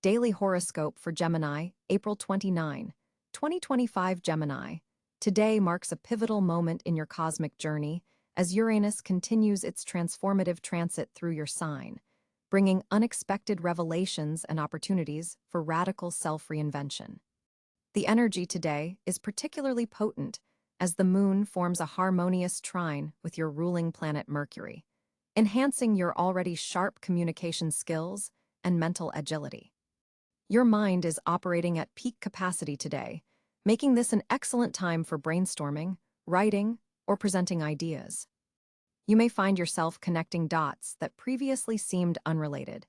Daily Horoscope for Gemini, April 29, 2025 Gemini. Today marks a pivotal moment in your cosmic journey as Uranus continues its transformative transit through your sign, bringing unexpected revelations and opportunities for radical self-reinvention. The energy today is particularly potent as the moon forms a harmonious trine with your ruling planet Mercury, enhancing your already sharp communication skills and mental agility. Your mind is operating at peak capacity today, making this an excellent time for brainstorming, writing, or presenting ideas. You may find yourself connecting dots that previously seemed unrelated,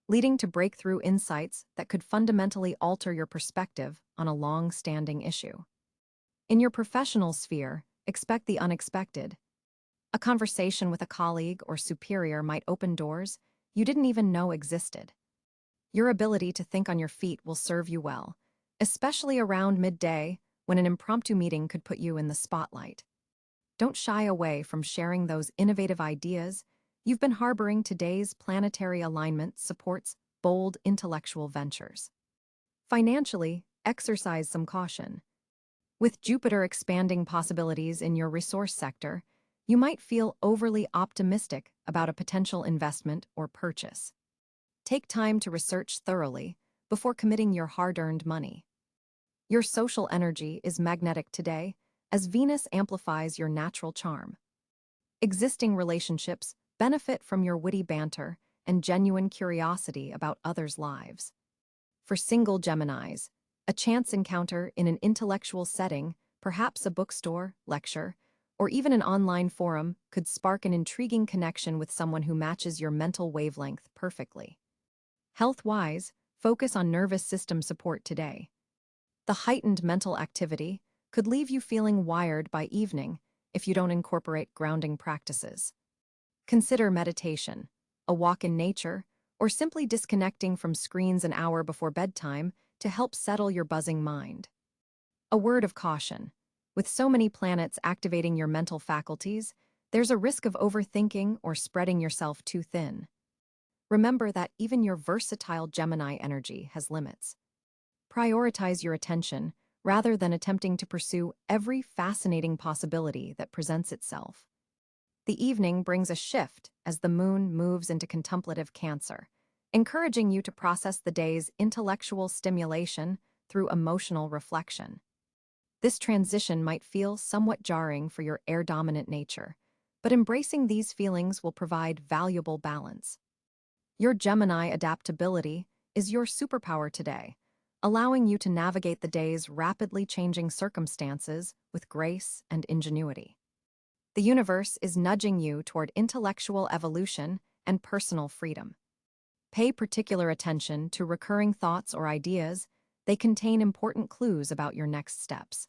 leading to breakthrough insights that could fundamentally alter your perspective on a long-standing issue. In your professional sphere, expect the unexpected. A conversation with a colleague or superior might open doors you didn't even know existed. Your ability to think on your feet will serve you well, especially around midday when an impromptu meeting could put you in the spotlight. Don't shy away from sharing those innovative ideas you've been harboring. Today's planetary alignment supports bold intellectual ventures. Financially, exercise some caution. With Jupiter expanding possibilities in your resource sector, you might feel overly optimistic about a potential investment or purchase. Take time to research thoroughly before committing your hard-earned money. Your social energy is magnetic today as Venus amplifies your natural charm. Existing relationships benefit from your witty banter and genuine curiosity about others' lives. For single Geminis, a chance encounter in an intellectual setting, perhaps a bookstore, lecture, or even an online forum, could spark an intriguing connection with someone who matches your mental wavelength perfectly. Health-wise, focus on nervous system support today. The heightened mental activity could leave you feeling wired by evening if you don't incorporate grounding practices. Consider meditation, a walk in nature, or simply disconnecting from screens an hour before bedtime to help settle your buzzing mind. A word of caution. With so many planets activating your mental faculties, there's a risk of overthinking or spreading yourself too thin. Remember that even your versatile Gemini energy has limits. Prioritize your attention rather than attempting to pursue every fascinating possibility that presents itself. The evening brings a shift as the moon moves into contemplative Cáncer, encouraging you to process the day's intellectual stimulation through emotional reflection. This transition might feel somewhat jarring for your air-dominant nature, but embracing these feelings will provide valuable balance. Your Gemini adaptability is your superpower today, allowing you to navigate the day's rapidly changing circumstances with grace and ingenuity. The universe is nudging you toward intellectual evolution and personal freedom. Pay particular attention to recurring thoughts or ideas. They contain important clues about your next steps.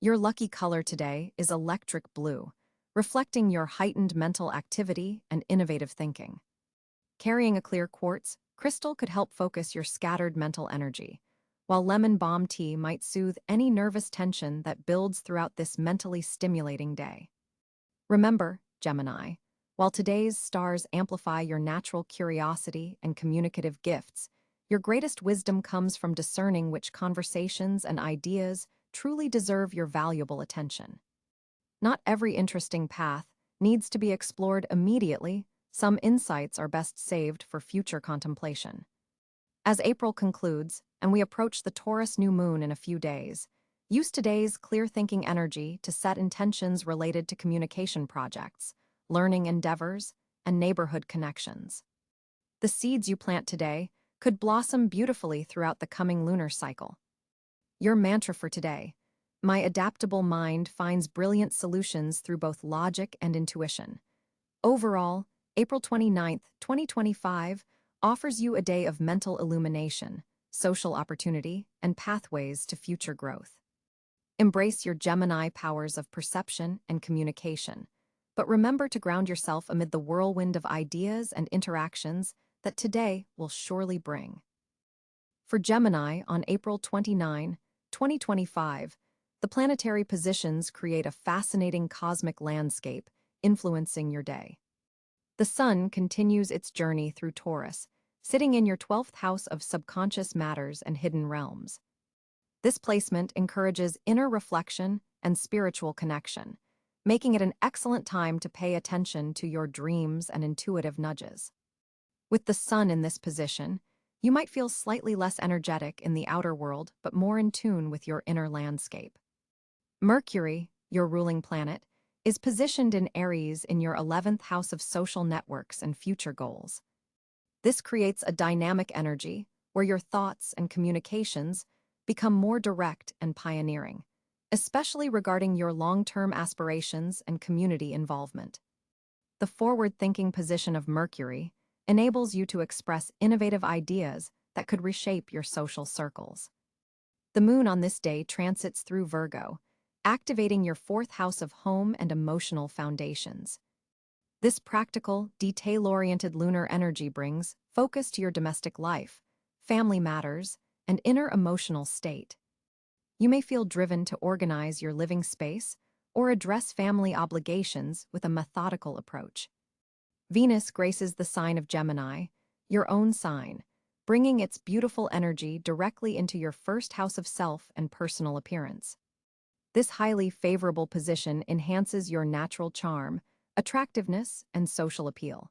Your lucky color today is electric blue, reflecting your heightened mental activity and innovative thinking. Carrying a clear quartz crystal could help focus your scattered mental energy, while lemon balm tea might soothe any nervous tension that builds throughout this mentally stimulating day. Remember, Gemini, while today's stars amplify your natural curiosity and communicative gifts, your greatest wisdom comes from discerning which conversations and ideas truly deserve your valuable attention. Not every interesting path needs to be explored immediately. Some insights are best saved for future contemplation. As April concludes and we approach the Taurus new moon in a few days, use today's clear-thinking energy to set intentions related to communication projects, learning endeavors, and neighborhood connections. The seeds you plant today could blossom beautifully throughout the coming lunar cycle. Your mantra for today: my adaptable mind finds brilliant solutions through both logic and intuition. Overall, April 29, 2025, offers you a day of mental illumination, social opportunity, and pathways to future growth. Embrace your Gemini powers of perception and communication, but remember to ground yourself amid the whirlwind of ideas and interactions that today will surely bring. For Gemini on April 29, 2025, the planetary positions create a fascinating cosmic landscape influencing your day. The Sun continues its journey through Taurus, sitting in your 12th house of subconscious matters and hidden realms. This placement encourages inner reflection and spiritual connection, making it an excellent time to pay attention to your dreams and intuitive nudges. With the sun in this position, you might feel slightly less energetic in the outer world but more in tune with your inner landscape. Mercury, your ruling planet, is positioned in Aries in your 11th house of social networks and future goals. This creates a dynamic energy where your thoughts and communications become more direct and pioneering, especially regarding your long-term aspirations and community involvement. The forward-thinking position of Mercury enables you to express innovative ideas that could reshape your social circles. The moon on this day transits through Virgo, activating your 4th house of home and emotional foundations. This practical, detail-oriented lunar energy brings focus to your domestic life, family matters, and inner emotional state. You may feel driven to organize your living space or address family obligations with a methodical approach. Venus graces the sign of Gemini, your own sign, bringing its beautiful energy directly into your 1st house of self and personal appearance. This highly favorable position enhances your natural charm, attractiveness, and social appeal.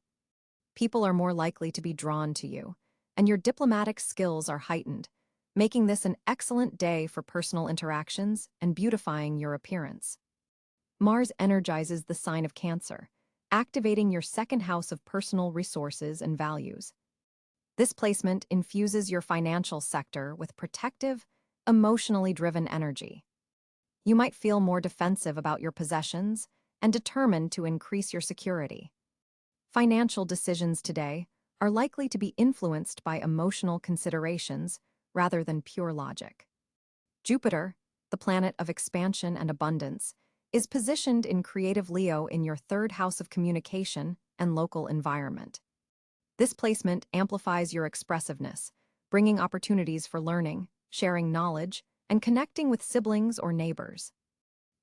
People are more likely to be drawn to you, and your diplomatic skills are heightened, making this an excellent day for personal interactions and beautifying your appearance. Mars energizes the sign of Cáncer, activating your 2nd house of personal resources and values. This placement infuses your financial sector with protective, emotionally driven energy. You might feel more defensive about your possessions and determined to increase your security. Financial decisions today are likely to be influenced by emotional considerations rather than pure logic. Jupiter, the planet of expansion and abundance, is positioned in creative Leo in your 3rd house of communication and local environment. This placement amplifies your expressiveness, bringing opportunities for learning, sharing knowledge, and connecting with siblings or neighbors.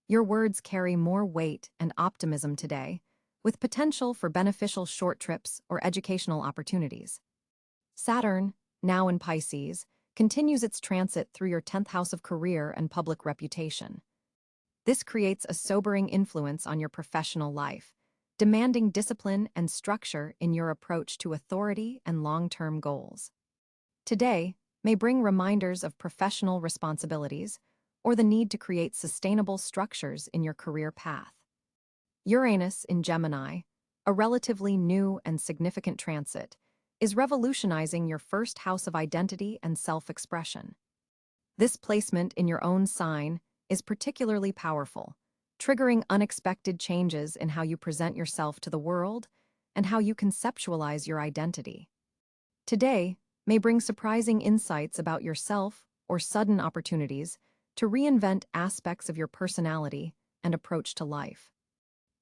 Your words carry more weight and optimism today, with potential for beneficial short trips or educational opportunities. Saturn, now in Pisces, continues its transit through your 10th house of career and public reputation. This creates a sobering influence on your professional life, demanding discipline and structure in your approach to authority and long-term goals. Today may bring reminders of professional responsibilities or the need to create sustainable structures in your career path. Uranus in Gemini, a relatively new and significant transit, is revolutionizing your 1st house of identity and self-expression. This placement in your own sign is particularly powerful, triggering unexpected changes in how you present yourself to the world and how you conceptualize your identity. Today may bring surprising insights about yourself or sudden opportunities to reinvent aspects of your personality and approach to life.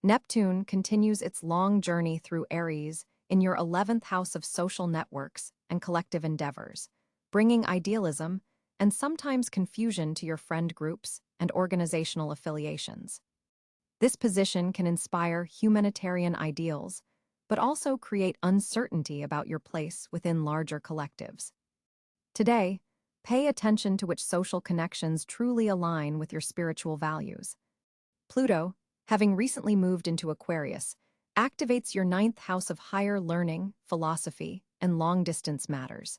Neptune continues its long journey through Aries in your 11th house of social networks and collective endeavors, bringing idealism and sometimes confusion to your friend groups and organizational affiliations. This position can inspire humanitarian ideals, but also create uncertainty about your place within larger collectives. Today, pay attention to which social connections truly align with your spiritual values. Pluto, having recently moved into Aquarius, activates your 9th house of higher learning, philosophy, and long-distance matters.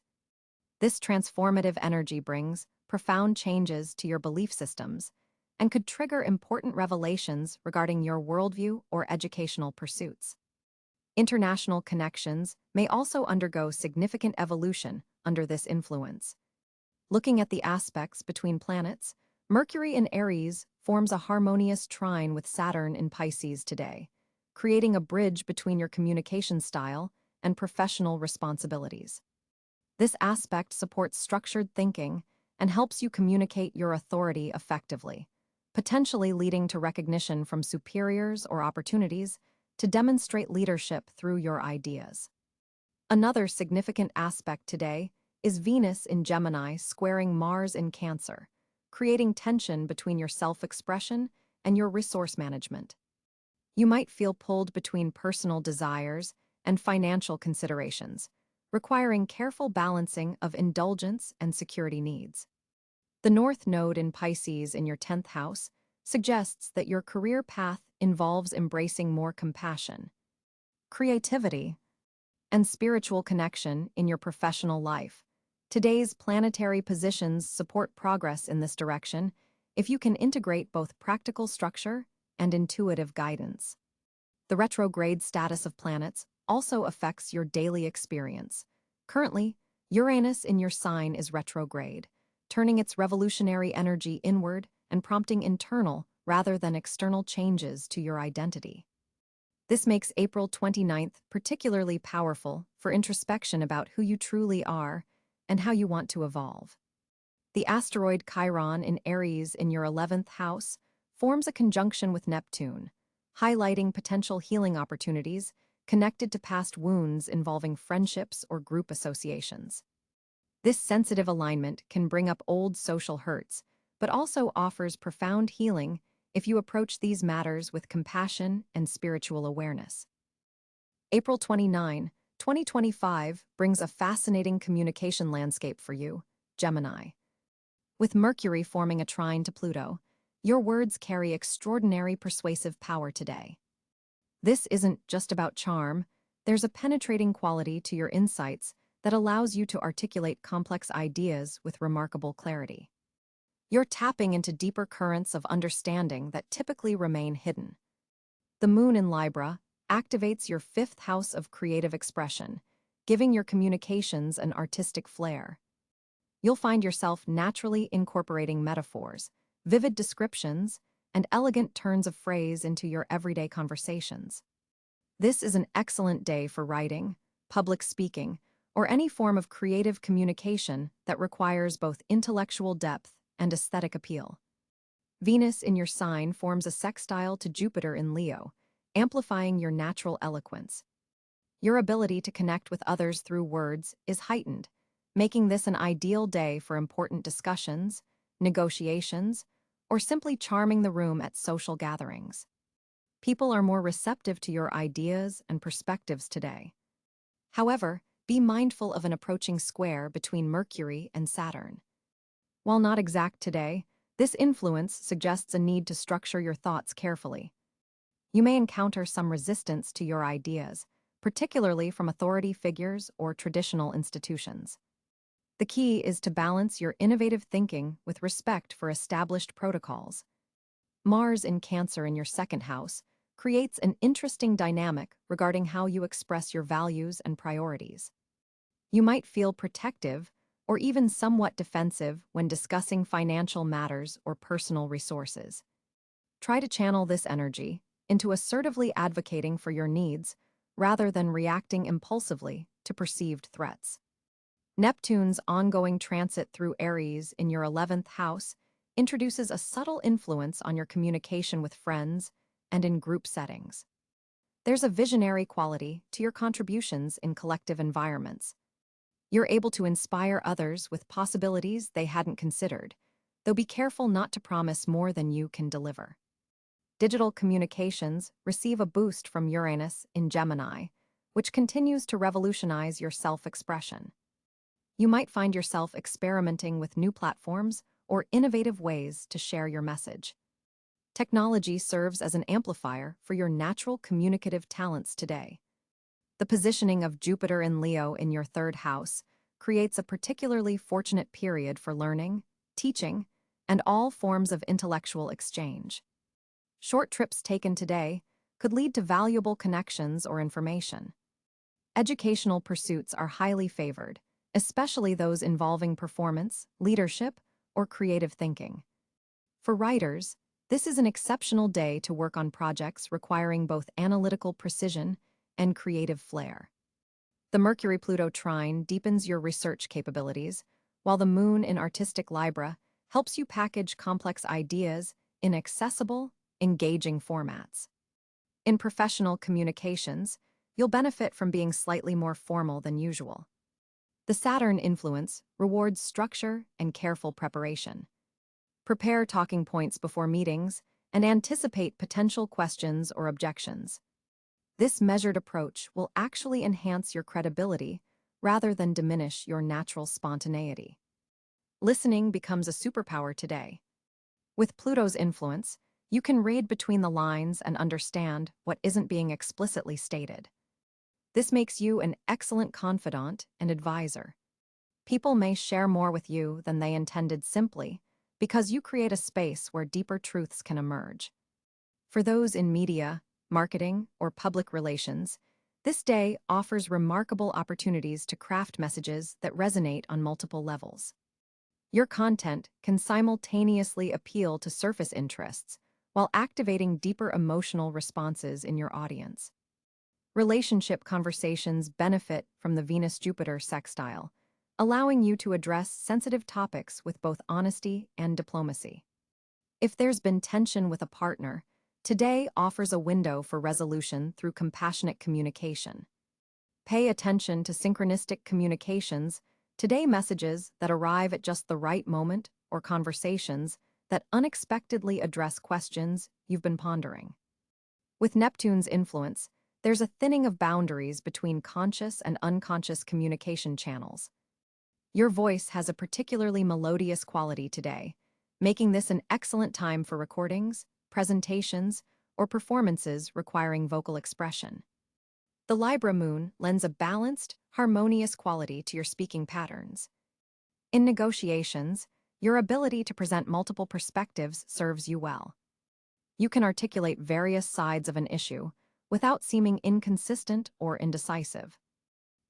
This transformative energy brings profound changes to your belief systems and could trigger important revelations regarding your worldview or educational pursuits. International connections may also undergo significant evolution under this influence. Looking at the aspects between planets, Mercury in Aries forms a harmonious trine with Saturn in Pisces today, creating a bridge between your communication style and professional responsibilities. This aspect supports structured thinking and helps you communicate your authority effectively, potentially leading to recognition from superiors or opportunities to demonstrate leadership through your ideas. Another significant aspect today is Venus in Gemini squaring Mars in Cáncer, creating tension between your self-expression and your resource management. You might feel pulled between personal desires and financial considerations, requiring careful balancing of indulgence and security needs. The North Node in Pisces in your 10th house suggests that your career path involves embracing more compassion, creativity, and spiritual connection in your professional life. Today's planetary positions support progress in this direction if you can integrate both practical structure and intuitive guidance. The retrograde status of planets also affects your daily experience. Currently, Uranus in your sign is retrograde, turning its revolutionary energy inward and prompting internal rather than external changes to your identity. This makes April 29th particularly powerful for introspection about who you truly are and how you want to evolve. The asteroid Chiron in Aries in your 11th house forms a conjunction with Neptune, highlighting potential healing opportunities connected to past wounds involving friendships or group associations. This sensitive alignment can bring up old social hurts, but also offers profound healing if you approach these matters with compassion and spiritual awareness. April 29, 2025 brings a fascinating communication landscape for you, Gemini. With Mercury forming a trine to Pluto, your words carry extraordinary persuasive power today. This isn't just about charm, there's a penetrating quality to your insights that allows you to articulate complex ideas with remarkable clarity. You're tapping into deeper currents of understanding that typically remain hidden. The moon in Libra activates your 5th house of creative expression, giving your communications an artistic flair. You'll find yourself naturally incorporating metaphors, vivid descriptions, and elegant turns of phrase into your everyday conversations. This is an excellent day for writing, public speaking, or any form of creative communication that requires both intellectual depth and aesthetic appeal. Venus in your sign forms a sextile to Jupiter in Leo, amplifying your natural eloquence. Your ability to connect with others through words is heightened, making this an ideal day for important discussions, negotiations, or simply charming the room at social gatherings. People are more receptive to your ideas and perspectives today. However, be mindful of an approaching square between Mercury and Saturn. While not exact today, this influence suggests a need to structure your thoughts carefully. You may encounter some resistance to your ideas, particularly from authority figures or traditional institutions. The key is to balance your innovative thinking with respect for established protocols. Mars in Cáncer in your 2nd house creates an interesting dynamic regarding how you express your values and priorities. You might feel protective or even somewhat defensive when discussing financial matters or personal resources. Try to channel this energy into assertively advocating for your needs rather than reacting impulsively to perceived threats. Neptune's ongoing transit through Aries in your 11th house introduces a subtle influence on your communication with friends and in group settings. There's a visionary quality to your contributions in collective environments. You're able to inspire others with possibilities they hadn't considered, though be careful not to promise more than you can deliver. Digital communications receive a boost from Uranus in Gemini, which continues to revolutionize your self-expression. You might find yourself experimenting with new platforms or innovative ways to share your message. Technology serves as an amplifier for your natural communicative talents today. The positioning of Jupiter in Leo in your 3rd house creates a particularly fortunate period for learning, teaching, and all forms of intellectual exchange. Short trips taken today could lead to valuable connections or information. Educational pursuits are highly favored, especially those involving performance, leadership, or creative thinking. For writers, this is an exceptional day to work on projects requiring both analytical precision and creative flair. The Mercury-Pluto trine deepens your research capabilities, while the moon in artistic Libra helps you package complex ideas in accessible, engaging formats. In professional communications, you'll benefit from being slightly more formal than usual. The Saturn influence rewards structure and careful preparation. Prepare talking points before meetings and anticipate potential questions or objections. This measured approach will actually enhance your credibility rather than diminish your natural spontaneity. Listening becomes a superpower today. With Pluto's influence, you can read between the lines and understand what isn't being explicitly stated. This makes you an excellent confidant and advisor. People may share more with you than they intended simply because you create a space where deeper truths can emerge. For those in media, marketing, or public relations, this day offers remarkable opportunities to craft messages that resonate on multiple levels. Your content can simultaneously appeal to surface interests while activating deeper emotional responses in your audience. Relationship conversations benefit from the Venus-Jupiter sextile, allowing you to address sensitive topics with both honesty and diplomacy. If there's been tension with a partner, today offers a window for resolution through compassionate communication. Pay attention to synchronistic communications, today messages that arrive at just the right moment or conversations that unexpectedly address questions you've been pondering. With Neptune's influence, there's a thinning of boundaries between conscious and unconscious communication channels. Your voice has a particularly melodious quality today, making this an excellent time for recordings, presentations, or performances requiring vocal expression. The Libra moon lends a balanced, harmonious quality to your speaking patterns. In negotiations, your ability to present multiple perspectives serves you well. You can articulate various sides of an issue without seeming inconsistent or indecisive.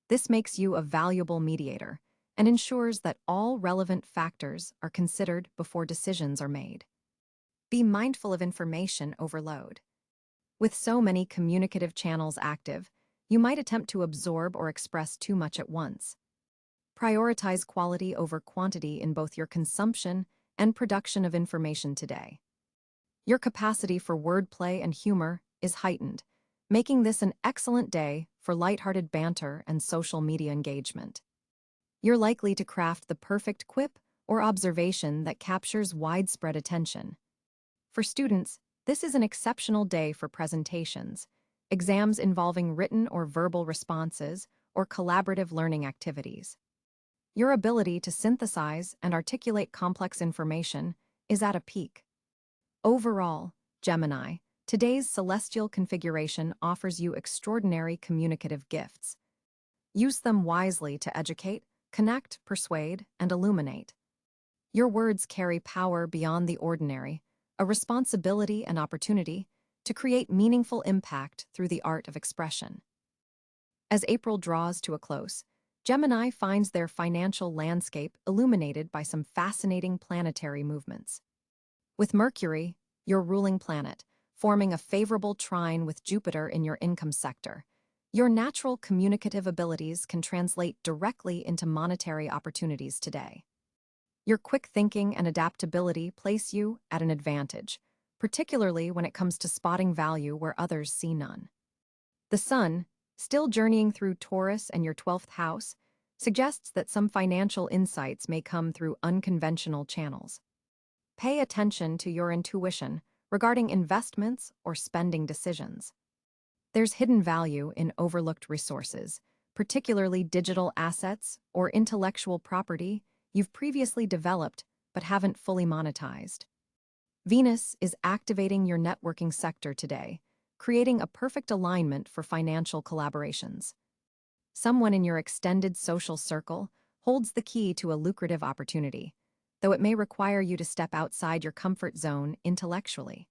This makes you a valuable mediator and ensures that all relevant factors are considered before decisions are made. Be mindful of information overload. With so many communicative channels active, you might attempt to absorb or express too much at once. Prioritize quality over quantity in both your consumption and production of information today. Your capacity for wordplay and humor is heightened, making this an excellent day for lighthearted banter and social media engagement. You're likely to craft the perfect quip or observation that captures widespread attention. For students, this is an exceptional day for presentations, exams involving written or verbal responses, or collaborative learning activities. Your ability to synthesize and articulate complex information is at a peak. Overall, Gemini, today's celestial configuration offers you extraordinary communicative gifts. Use them wisely to educate, connect, persuade, and illuminate. Your words carry power beyond the ordinary, a responsibility and opportunity to create meaningful impact through the art of expression. As April draws to a close, Gemini finds their financial landscape illuminated by some fascinating planetary movements. With Mercury, your ruling planet, forming a favorable trine with Jupiter in your income sector, your natural communicative abilities can translate directly into monetary opportunities today. Your quick thinking and adaptability place you at an advantage, particularly when it comes to spotting value where others see none. The Sun, still journeying through Taurus and your 12th house, suggests that some financial insights may come through unconventional channels. Pay attention to your intuition regarding investments or spending decisions. There's hidden value in overlooked resources, particularly digital assets or intellectual property you've previously developed but haven't fully monetized. Venus is activating your networking sector today, creating a perfect alignment for financial collaborations. Someone in your extended social circle holds the key to a lucrative opportunity, though it may require you to step outside your comfort zone intellectually.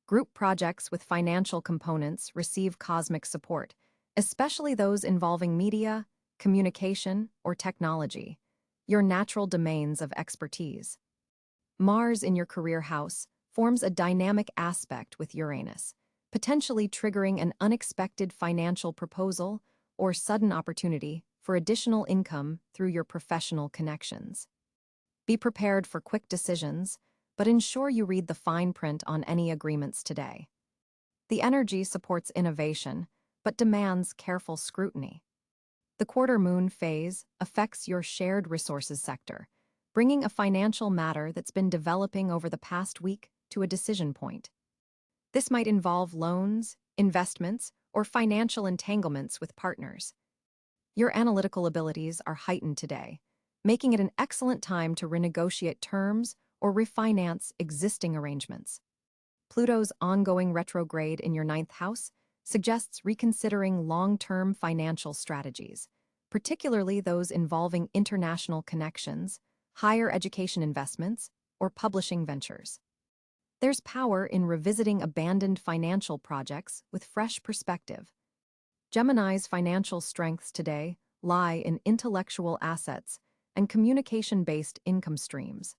Group projects with financial components receive cosmic support, especially those involving media, communication, or technology, your natural domains of expertise. Mars in your career house forms a dynamic aspect with Uranus, potentially triggering an unexpected financial proposal or sudden opportunity for additional income through your professional connections. Be prepared for quick decisions, but ensure you read the fine print on any agreements today. The energy supports innovation, but demands careful scrutiny. The quarter moon phase affects your shared resources sector, bringing a financial matter that's been developing over the past week to a decision point. This might involve loans, investments, or financial entanglements with partners. Your analytical abilities are heightened today, making it an excellent time to renegotiate terms or refinance existing arrangements. Pluto's ongoing retrograde in your ninth house suggests reconsidering long-term financial strategies, particularly those involving international connections, higher education investments, or publishing ventures. There's power in revisiting abandoned financial projects with fresh perspective. Gemini's financial strengths today lie in intellectual assets and communication-based income streams.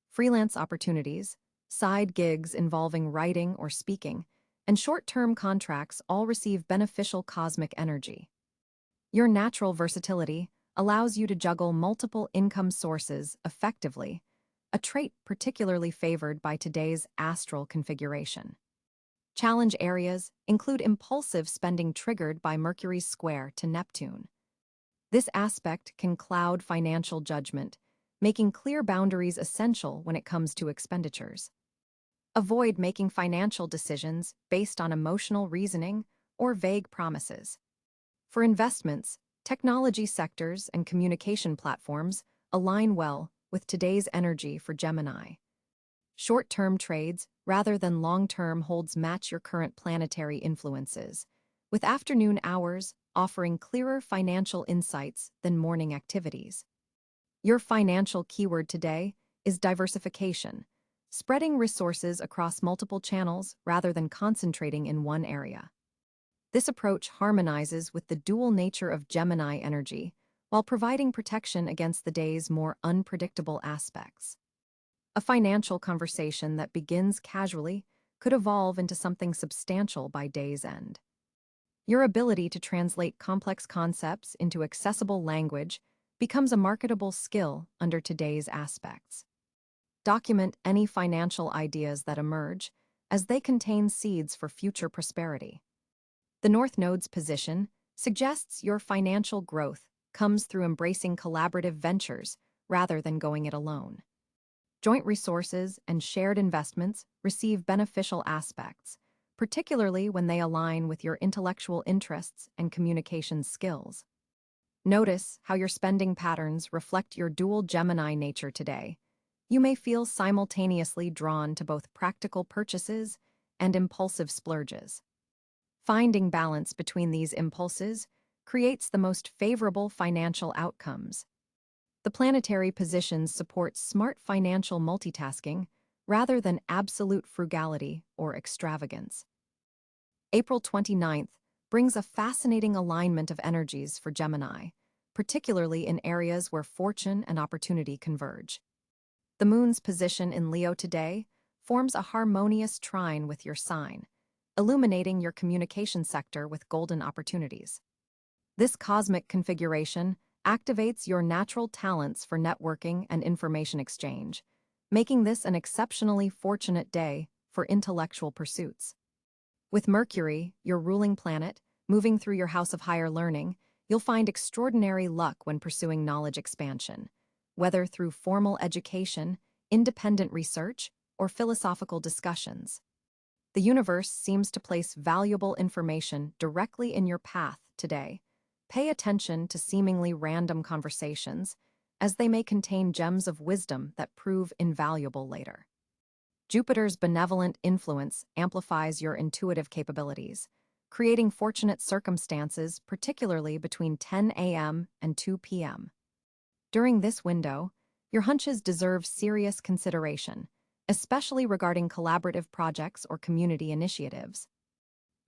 Freelance opportunities, side gigs involving writing or speaking, and short-term contracts all receive beneficial cosmic energy. Your natural versatility allows you to juggle multiple income sources effectively, a trait particularly favored by today's astral configuration. Challenge areas include impulsive spending triggered by Mercury's square to Neptune. This aspect can cloud financial judgment, making clear boundaries essential when it comes to expenditures. Avoid making financial decisions based on emotional reasoning or vague promises. For investments, technology sectors and communication platforms align well with today's energy for Gemini. Short-term trades, rather than long-term holds, match your current planetary influences, with afternoon hours offering clearer financial insights than morning activities. Your financial keyword today is diversification, spreading resources across multiple channels rather than concentrating in one area. This approach harmonizes with the dual nature of Gemini energy while providing protection against the day's more unpredictable aspects. A financial conversation that begins casually could evolve into something substantial by day's end. Your ability to translate complex concepts into accessible language becomes a marketable skill under today's aspects. Document any financial ideas that emerge, as they contain seeds for future prosperity. The North Node's position suggests your financial growth comes through embracing collaborative ventures rather than going it alone. Joint resources and shared investments receive beneficial aspects, particularly when they align with your intellectual interests and communication skills. Notice how your spending patterns reflect your dual Gemini nature today. You may feel simultaneously drawn to both practical purchases and impulsive splurges. Finding balance between these impulses creates the most favorable financial outcomes. The planetary positions support smart financial multitasking rather than absolute frugality or extravagance. April 29th brings a fascinating alignment of energies for Gemini, particularly in areas where fortune and opportunity converge. The moon's position in Leo today forms a harmonious trine with your sign, illuminating your communication sector with golden opportunities. This cosmic configuration activates your natural talents for networking and information exchange, making this an exceptionally fortunate day for intellectual pursuits. With Mercury, your ruling planet, moving through your house of higher learning, you'll find extraordinary luck when pursuing knowledge expansion, whether through formal education, independent research, or philosophical discussions. The universe seems to place valuable information directly in your path today. Pay attention to seemingly random conversations, as they may contain gems of wisdom that prove invaluable later. Jupiter's benevolent influence amplifies your intuitive capabilities, creating fortunate circumstances, particularly between 10 a.m. and 2 p.m. During this window, your hunches deserve serious consideration, especially regarding collaborative projects or community initiatives.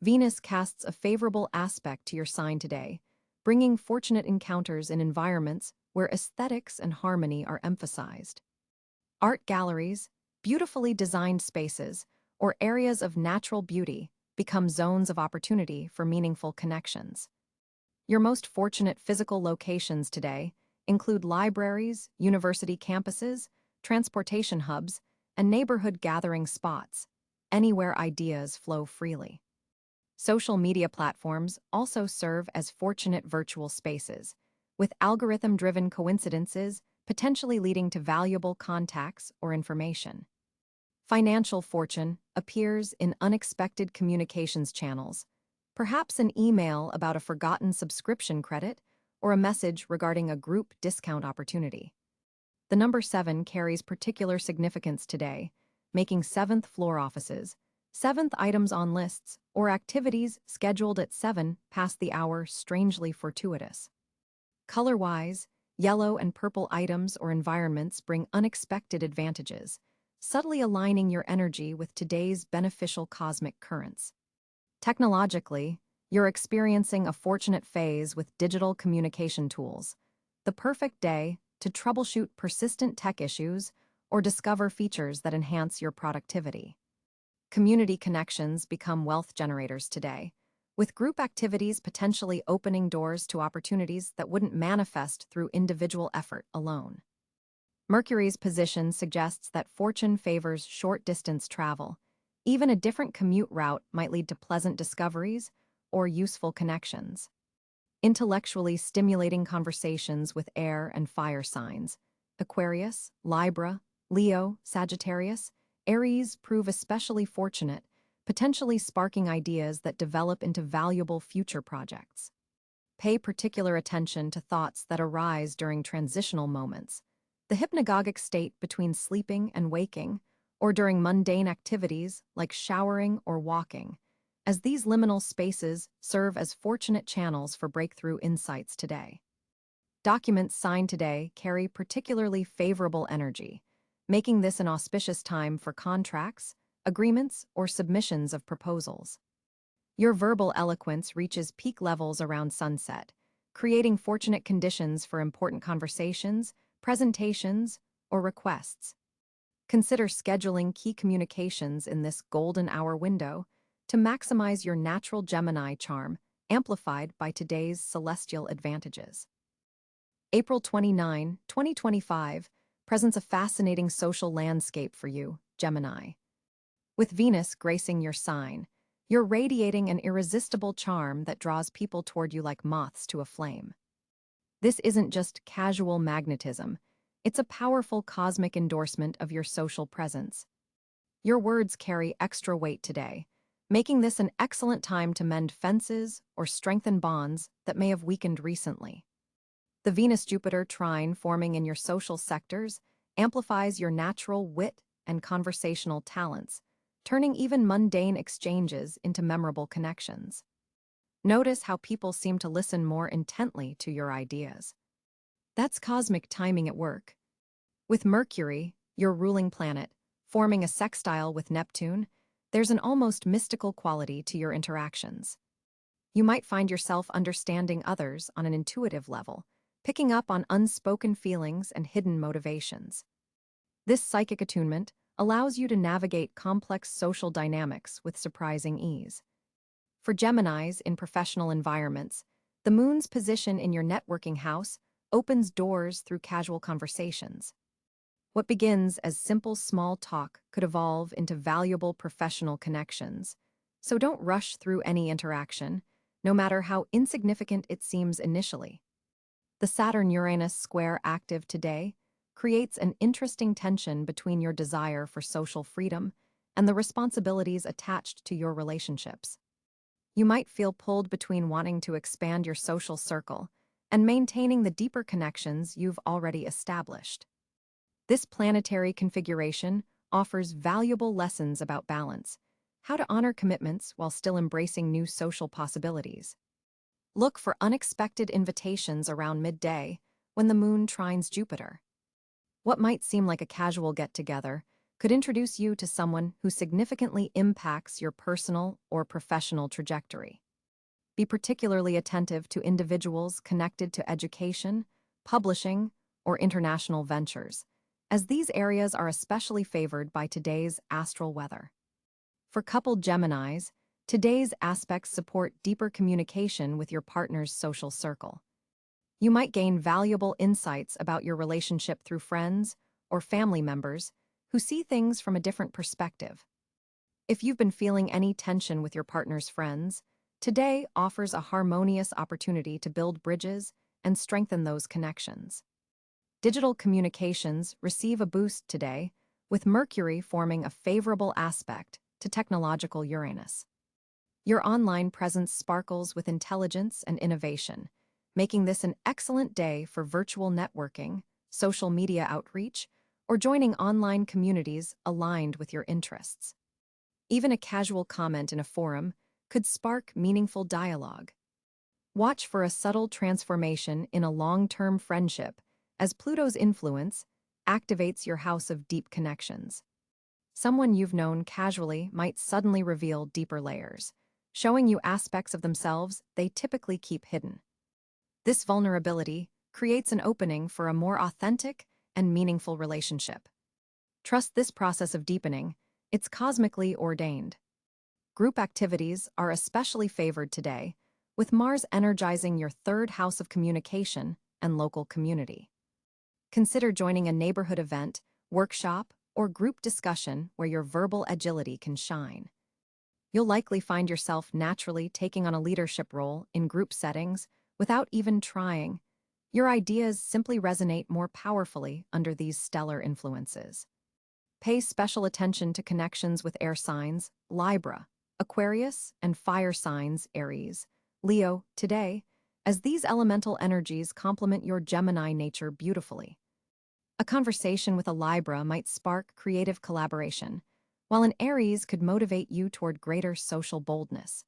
Venus casts a favorable aspect to your sign today, bringing fortunate encounters in environments where aesthetics and harmony are emphasized. Art galleries, beautifully designed spaces, or areas of natural beauty become zones of opportunity for meaningful connections. Your most fortunate physical locations today include libraries, university campuses, transportation hubs, and neighborhood gathering spots, anywhere ideas flow freely. Social media platforms also serve as fortunate virtual spaces, with algorithm-driven coincidences potentially leading to valuable contacts or information. Financial fortune appears in unexpected communications channels, perhaps an email about a forgotten subscription credit or a message regarding a group discount opportunity. The number 7 carries particular significance today, making 7th floor offices, 7th items on lists, or activities scheduled at 7 past the hour strangely fortuitous. Color-wise, yellow and purple items or environments bring unexpected advantages, subtly aligning your energy with today's beneficial cosmic currents. Technologically, you're experiencing a fortunate phase with digital communication tools, the perfect day to troubleshoot persistent tech issues or discover features that enhance your productivity. Community connections become wealth generators today, with group activities potentially opening doors to opportunities that wouldn't manifest through individual effort alone. Mercury's position suggests that fortune favors short-distance travel. Even a different commute route might lead to pleasant discoveries or useful connections. Intellectually stimulating conversations with air and fire signs, Aquarius, Libra, Leo, Sagittarius, Aries prove especially fortunate, potentially sparking ideas that develop into valuable future projects. Pay particular attention to thoughts that arise during transitional moments, the hypnagogic state between sleeping and waking, or during mundane activities like showering or walking, as these liminal spaces serve as fortunate channels for breakthrough insights today. Documents signed today carry particularly favorable energy, making this an auspicious time for contracts, agreements, or submissions of proposals. Your verbal eloquence reaches peak levels around sunset, creating fortunate conditions for important conversations, presentations, or requests. Consider scheduling key communications in this golden hour window to maximize your natural Gemini charm, amplified by today's celestial advantages. April 29, 2025, presents a fascinating social landscape for you, Gemini. With Venus gracing your sign, you're radiating an irresistible charm that draws people toward you like moths to a flame. This isn't just casual magnetism, it's a powerful cosmic endorsement of your social presence. Your words carry extra weight today, making this an excellent time to mend fences or strengthen bonds that may have weakened recently. The Venus-Jupiter trine forming in your social sectors amplifies your natural wit and conversational talents, turning even mundane exchanges into memorable connections. Notice how people seem to listen more intently to your ideas. That's cosmic timing at work. With Mercury, your ruling planet, forming a sextile with Neptune, there's an almost mystical quality to your interactions. You might find yourself understanding others on an intuitive level, picking up on unspoken feelings and hidden motivations. This psychic attunement allows you to navigate complex social dynamics with surprising ease. For Geminis in professional environments, the moon's position in your networking house opens doors through casual conversations. What begins as simple small talk could evolve into valuable professional connections, so don't rush through any interaction, no matter how insignificant it seems initially. The Saturn-Uranus square active today creates an interesting tension between your desire for social freedom and the responsibilities attached to your relationships. You might feel pulled between wanting to expand your social circle and maintaining the deeper connections you've already established. This planetary configuration offers valuable lessons about balance, how to honor commitments while still embracing new social possibilities. Look for unexpected invitations around midday when the moon trines Jupiter. What might seem like a casual get-together could introduce you to someone who significantly impacts your personal or professional trajectory. Be particularly attentive to individuals connected to education, publishing, or international ventures, as these areas are especially favored by today's astral weather. For coupled Geminis, today's aspects support deeper communication with your partner's social circle. You might gain valuable insights about your relationship through friends or family members who see things from a different perspective. If you've been feeling any tension with your partner's friends, today offers a harmonious opportunity to build bridges and strengthen those connections. Digital communications receive a boost today, with Mercury forming a favorable aspect to technological Uranus. Your online presence sparkles with intelligence and innovation, making this an excellent day for virtual networking, social media outreach, or joining online communities aligned with your interests. Even a casual comment in a forum could spark meaningful dialogue. Watch for a subtle transformation in a long-term friendship as Pluto's influence activates your house of deep connections. Someone you've known casually might suddenly reveal deeper layers, showing you aspects of themselves they typically keep hidden. This vulnerability creates an opening for a more authentic and meaningful relationship. Trust this process of deepening, it's cosmically ordained. Group activities are especially favored today, with Mars energizing your third house of communication and local community. Consider joining a neighborhood event, workshop, or group discussion where your verbal agility can shine. You'll likely find yourself naturally taking on a leadership role in group settings without even trying. Your ideas simply resonate more powerfully under these stellar influences. Pay special attention to connections with air signs, Libra, Aquarius, and fire signs, Aries, Leo, today, as these elemental energies complement your Gemini nature beautifully. A conversation with a Libra might spark creative collaboration, while an Aries could motivate you toward greater social boldness.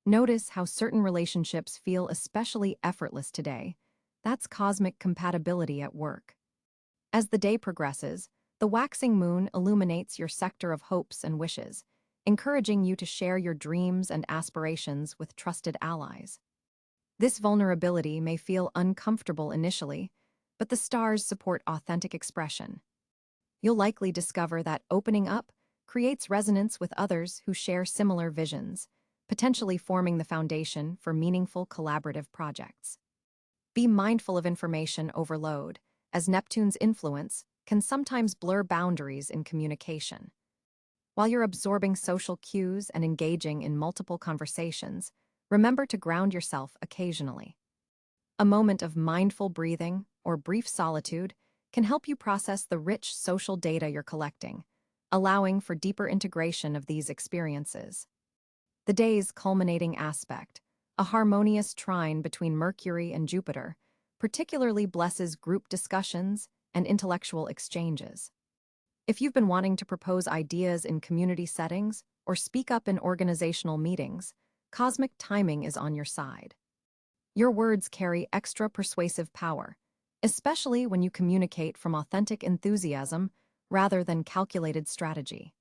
Notice how certain relationships feel especially effortless today. That's cosmic compatibility at work. As the day progresses, the waxing moon illuminates your sector of hopes and wishes, encouraging you to share your dreams and aspirations with trusted allies. This vulnerability may feel uncomfortable initially, but the stars support authentic expression. You'll likely discover that opening up creates resonance with others who share similar visions, potentially forming the foundation for meaningful collaborative projects. Be mindful of information overload, as Neptune's influence can sometimes blur boundaries in communication. While you're absorbing social cues and engaging in multiple conversations, remember to ground yourself occasionally. A moment of mindful breathing or brief solitude can help you process the rich social data you're collecting, allowing for deeper integration of these experiences. The day's culminating aspect, a harmonious trine between Mercury and Jupiter, particularly blesses group discussions and intellectual exchanges. If you've been wanting to propose ideas in community settings or speak up in organizational meetings, cosmic timing is on your side. Your words carry extra persuasive power, especially when you communicate from authentic enthusiasm rather than calculated strategy.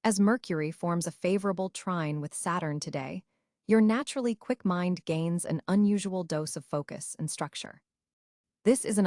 As Mercury forms a favorable trine with Saturn today, your naturally quick mind gains an unusual dose of focus and structure. This is an